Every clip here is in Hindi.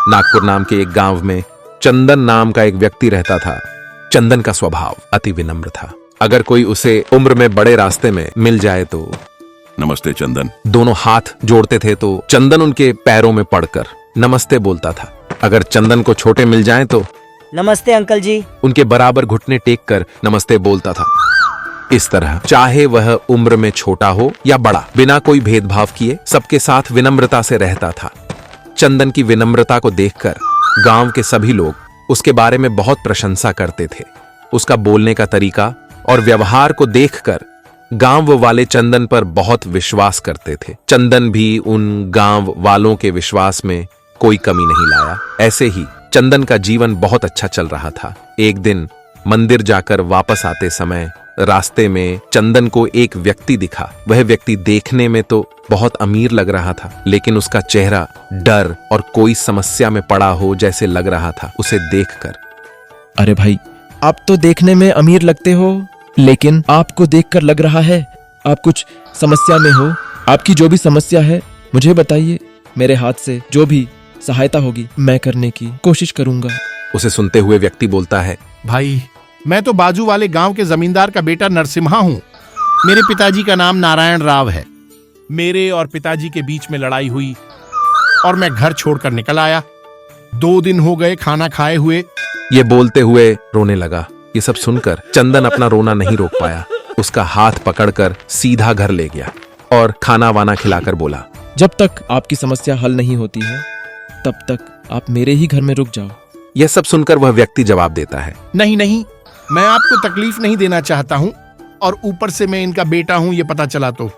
नागपुर नाम के एक गांव में चंदन नाम का एक व्यक्ति रहता था। चंदन का स्वभाव अति विनम्र था। अगर कोई उसे उम्र में बड़े रास्ते में मिल जाए तो नमस्ते चंदन। दोनों हाथ जोड़ते थे तो चंदन उनके पैरों में पड़कर नमस्ते बोलता था। अगर चंदन को छोटे मिल जाएं तो नमस्ते अंकल जी। उनके बराबर घुटने टेक कर नमस्ते बोलता था। इस तरह चाहे वह उम्र में छोटा हो या बड़ा, बिना कोई भेदभाव किए सबके साथ विनम्रता से रहता था। चंदन की विनम्रता को देखकर गांव के सभी लोग उसके बारे में बहुत प्रशंसा करते थे। उसका बोलने का तरीका और व्यवहार को देखकर गांव वाले चंदन पर बहुत विश्वास करते थे। चंदन भी उन गांव वालों के विश्वास में कोई कमी नहीं लाया। ऐसे ही चंदन का जीवन बहुत अच्छा चल रहा था। एक दिन मंदिर जाकर वापस आते समय रास्ते में चंदन को एक व्यक्ति दिखा। वह व्यक्ति देखने में तो बहुत अमीर लग रहा था, लेकिन उसका चेहरा डर और कोई समस्या में पड़ा हो जैसे लग रहा था उसे देखकर। अरे भाई, आप तो देखने में अमीर लगते हो, लेकिन आपको देखकर लग रहा है आप कुछ समस्या में हो। आपकी जो भी समस्या है मुझे बताइए। मेरे हाथ से जो भी सहायता होगी मैं करने की कोशिश करूंगा। उसे सुनते हुए व्यक्ति बोलता है, भाई, मैं तो बाजू वाले गांव के जमींदार का बेटा नरसिम्हा हूं। मेरे पिताजी का नाम नारायण राव है। मेरे और पिताजी के बीच में लड़ाई हुई और मैं घर छोड़कर निकल आया। 2 दिन हो गए खाना खाए हुए। ये बोलते हुए रोने लगा। ये सब सुनकर चंदन अपना रोना नहीं रोक पाया। उसका हाथ पकड़कर सीधा घर ले गया और खाना वाना खिलाकर बोला, जब तक आपकी समस्या हल नहीं होती है तब तक आप मेरे ही घर में रुक जाओ। यह सब सुनकर वह व्यक्ति जवाब देता है, नहीं नहीं, मैं आपको तकलीफ नहीं देना चाहता हूं, और ऊपर से मैं इनका बेटा हूं ये पता चला तो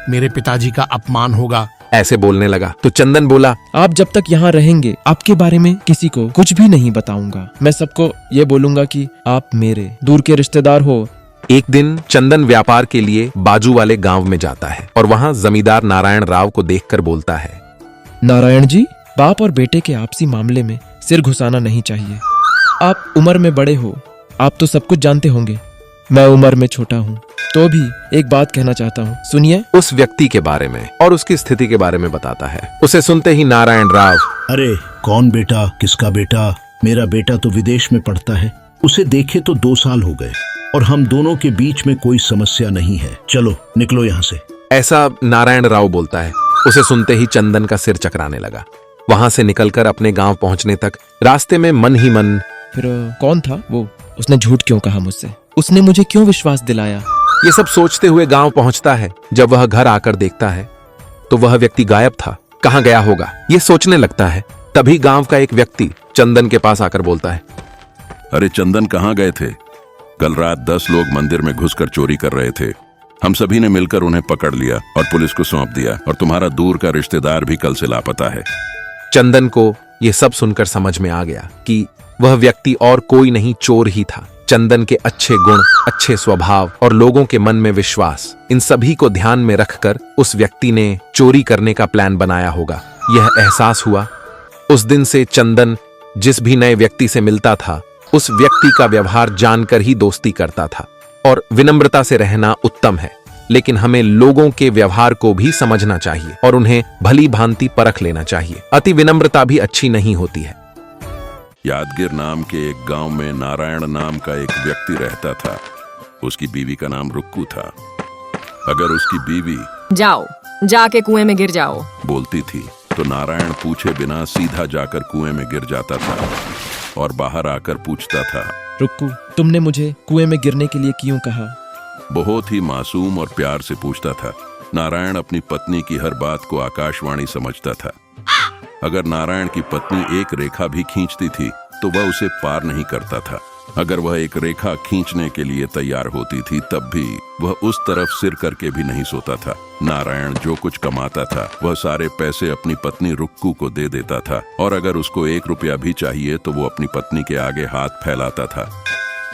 मेरे पिताजी का अपमान होगा। ऐसे बोलने लगा तो चंदन बोला, आप जब तक यहाँ रहेंगे आपके बारे में किसी को कुछ भी नहीं बताऊंगा। मैं सबको ये बोलूंगा कि आप मेरे दूर के रिश्तेदार हो। एक दिन चंदन व्यापार के लिए बाजू वाले गांव में जाता है और वहां जमींदार नारायण राव को देखकर बोलता है, नारायण जी, बाप और बेटे के आपसी मामले में सिर घुसाना नहीं चाहिए। आप उम्र में बड़े हो, आप तो सब कुछ जानते होंगे। मैं उम्र में छोटा हूँ तो भी एक बात कहना चाहता हूँ, सुनिए। उस व्यक्ति के बारे में और उसकी स्थिति के बारे में बताता है। उसे सुनते ही नारायण राव, अरे कौन बेटा, किसका बेटा? मेरा बेटा तो विदेश में पढ़ता है। उसे देखे तो 2 साल हो गए और हम दोनों के बीच में कोई समस्या नहीं है। चलो निकलो यहाँ से। ऐसा नारायण राव बोलता है। उसे सुनते ही चंदन का सिर चकराने लगा। वहां से निकलकर अपने गांव पहुंचने तक रास्ते में मन ही मन, फिर कौन था वो? उसने झूठ क्यों कहा मुझसे? उसने मुझे क्यों विश्वास दिलाया? ये सब सोचते हुए गांव पहुंचता है। जब वह घर आकर देखता है तो वह व्यक्ति गायब था। कहां गया होगा ये सोचने लगता है। तभी गांव का एक व्यक्ति चंदन के पास आकर बोलता है, अरे चंदन, कहाँ गए थे? कल रात 10 लोग मंदिर में घुसकर चोरी कर रहे थे। हम सभी ने मिलकर उन्हें पकड़ लिया और पुलिस को सौंप दिया, और तुम्हारा दूर का रिश्तेदार भी कल से लापता है। चंदन को यह सब सुनकर समझ में आ गया कि वह व्यक्ति और कोई नहीं, चोर ही था। चंदन के अच्छे गुण, अच्छे स्वभाव और लोगों के मन में विश्वास, इन सभी को ध्यान में रखकर उस व्यक्ति ने चोरी करने का प्लान बनाया होगा। यह एहसास हुआ। उस दिन से चंदन जिस भी नए व्यक्ति से मिलता था उस व्यक्ति का व्यवहार जानकर ही दोस्ती करता था। और विनम्रता से रहना उत्तम है, लेकिन हमें लोगों के व्यवहार को भी समझना चाहिए और उन्हें भली भांति परख लेना चाहिए। अति विनम्रता भी अच्छी नहीं होती है। यादगिर नाम के एक गांव में नारायण नाम का एक व्यक्ति रहता था। उसकी बीवी का नाम रुक्कू था। अगर उसकी बीवी जाओ, जाके कुएं में गिर जाओ बोलती थी तो नारायण पूछे बिना सीधा जाकर कुएं में गिर जाता था और बाहर आकर पूछता था, रुक्कू, तुमने मुझे कुएं में गिरने के लिए क्यों कहा? बहुत ही मासूम और प्यार से पूछता था। नारायण अपनी पत्नी की हर बात को आकाशवाणी समझता था। अगर नारायण की पत्नी एक रेखा भी खींचती थी तो वह उसे पार नहीं करता था। अगर वह एक रेखा खींचने के लिए तैयार होती थी तब भी वह उस तरफ सिर करके भी नहीं सोता था। नारायण जो कुछ कमाता था वह सारे पैसे अपनी पत्नी रुक्कू को दे देता था, और अगर उसको 1 रुपया भी चाहिए तो वो अपनी पत्नी के आगे हाथ फैलाता था।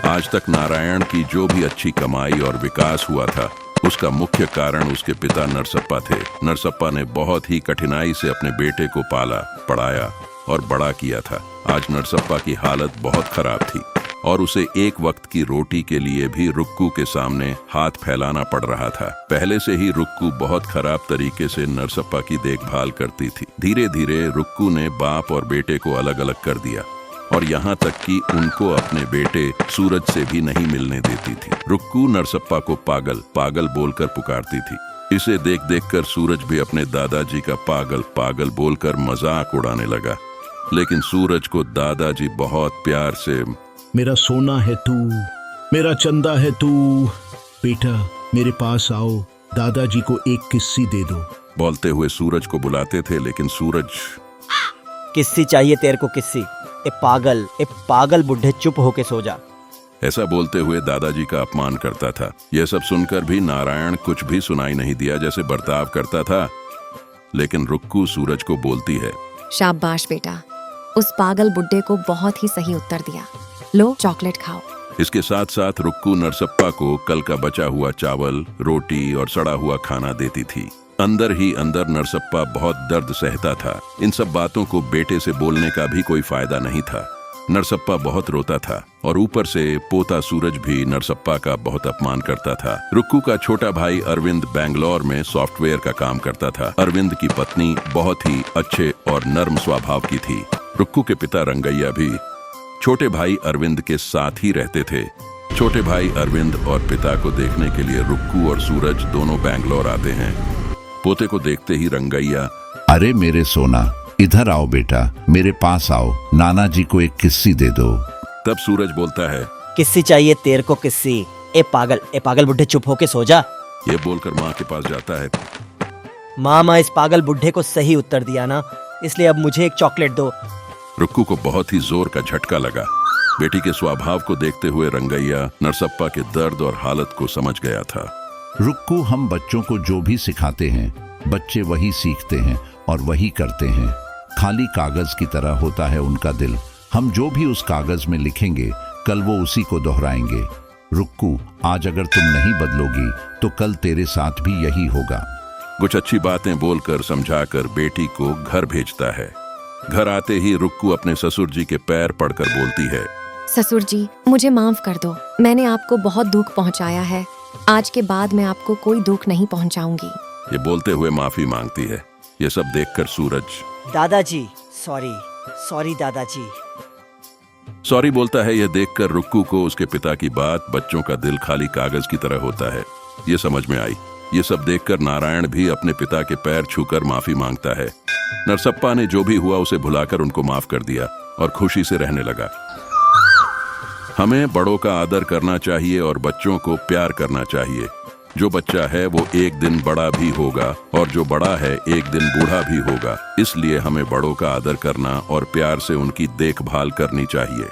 आज तक नारायण की जो भी अच्छी कमाई और विकास हुआ था उसका मुख्य कारण उसके पिता नरसप्पा थे। नरसप्पा ने बहुत ही कठिनाई से अपने बेटे को पाला, पढ़ाया और बड़ा किया था। आज नरसप्पा की हालत बहुत खराब थी और उसे एक वक्त की रोटी के लिए भी रुक्कू के सामने हाथ फैलाना पड़ रहा था। पहले से ही रुक्कू बहुत खराब तरीके से नरसप्पा की देखभाल करती थी। धीरे धीरे रुक्कू ने बाप और बेटे को अलग अलग कर दिया और यहाँ तक कि उनको अपने बेटे सूरज से भी नहीं मिलने देती थी। रुक्कू नरसप्पा को पागल पागल बोलकर पुकारती थी। इसे देख देख कर सूरज भी अपने दादाजी का पागल पागल बोलकर मजाक उड़ाने लगा। लेकिन सूरज को दादाजी बहुत प्यार से मेरा सोना है तू, मेरा चंदा है तू, बेटा मेरे पास आओ, दादाजी को एक किस्सी दे दो बोलते हुए सूरज को बुलाते थे। लेकिन सूरज किस्सी चाहिए तेरे को किस्सी, ए पागल बुढ़े चुप होके सो जा। ऐसा बोलते हुए दादाजी का अपमान करता था। यह सब सुनकर भी नारायण कुछ भी सुनाई नहीं दिया, जैसे बर्ताव करता था। लेकिन रुक्कू सूरज को बोलती है, शाबाश बेटा, उस पागल बुड्ढे को बहुत ही सही उत्तर दिया। लो चॉकलेट खाओ। इसके साथ साथ रुक्कू नरसप्पा को कल का बचा हुआ चावल, रोटी और सड़ा हुआ खाना देती थी। अंदर ही अंदर नरसप्पा बहुत दर्द सहता था। इन सब बातों को बेटे से बोलने का भी कोई फायदा नहीं था। नरसप्पा बहुत रोता था और ऊपर से पोता सूरज भी नरसप्पा का बहुत अपमान करता था। रुक्कू का छोटा भाई अरविंद बेंगलोर में सॉफ्टवेयर का काम करता था। अरविंद की पत्नी बहुत ही अच्छे और नर्म स्वभाव की थी। रुक्कू के पिता रंगैया भी छोटे भाई अरविंद के साथ ही रहते थे। छोटे भाई अरविंद और पिता को देखने के लिए रुक्कू और सूरज दोनों बेंगलोर आते हैं। पोते को देखते ही रंगैया, अरे मेरे सोना, इधर आओ बेटा, मेरे पास आओ, नाना जी को एक किस्सी दे दो। तब सूरज बोलता है, किस्सी चाहिए तेरे को किस्सी, ए पागल बुढ़े चुप होके सो जा। ये बोलकर माँ के पास जाता है। माँ इस पागल बुढ़े को सही उत्तर दिया ना, इसलिए अब मुझे एक चॉकलेट दो। रुक्कू को बहुत ही जोर का झटका लगा। बेटी के स्वभाव को देखते हुए रंगैया नरसप्पा के दर्द और हालत को समझ गया था। रुक्कू, हम बच्चों को जो भी सिखाते हैं, बच्चे वही सीखते हैं और वही करते हैं। खाली कागज की तरह होता है उनका दिल। हम जो भी उस कागज में लिखेंगे, कल वो उसी को दोहराएंगे। रुक्कू, आज अगर तुम नहीं बदलोगी तो कल तेरे साथ भी यही होगा। कुछ अच्छी बातें बोलकर समझाकर बेटी को घर भेजता है। घर आते ही रुक्कू अपने ससुर जी के पैर पड़कर बोलती है, ससुर जी, मुझे माफ कर दो, मैंने आपको बहुत दुख पहुंचाया है। आज के बाद मैं आपको कोई दुख नहीं पहुंचाऊंगी। ये बोलते हुए माफी मांगती है। ये सब देखकर सूरज, दादाजी सॉरी दादाजी। सॉरी बोलता है। यह देखकर रुक्कू को उसके पिता की बात, बच्चों का दिल खाली कागज की तरह होता है, ये समझ में आई। ये सब देखकर नारायण भी अपने पिता के पैर छूकर माफी मांगता है। नरसप्पा ने जो भी हुआ उसे भुलाकर उनको माफ कर दिया और खुशी से रहने लगा। हमें बड़ों का आदर करना चाहिए और बच्चों को प्यार करना चाहिए। जो बच्चा है वो एक दिन बड़ा भी होगा और जो बड़ा है एक दिन बूढ़ा भी होगा। इसलिए हमें बड़ों का आदर करना और प्यार से उनकी देखभाल करनी चाहिए।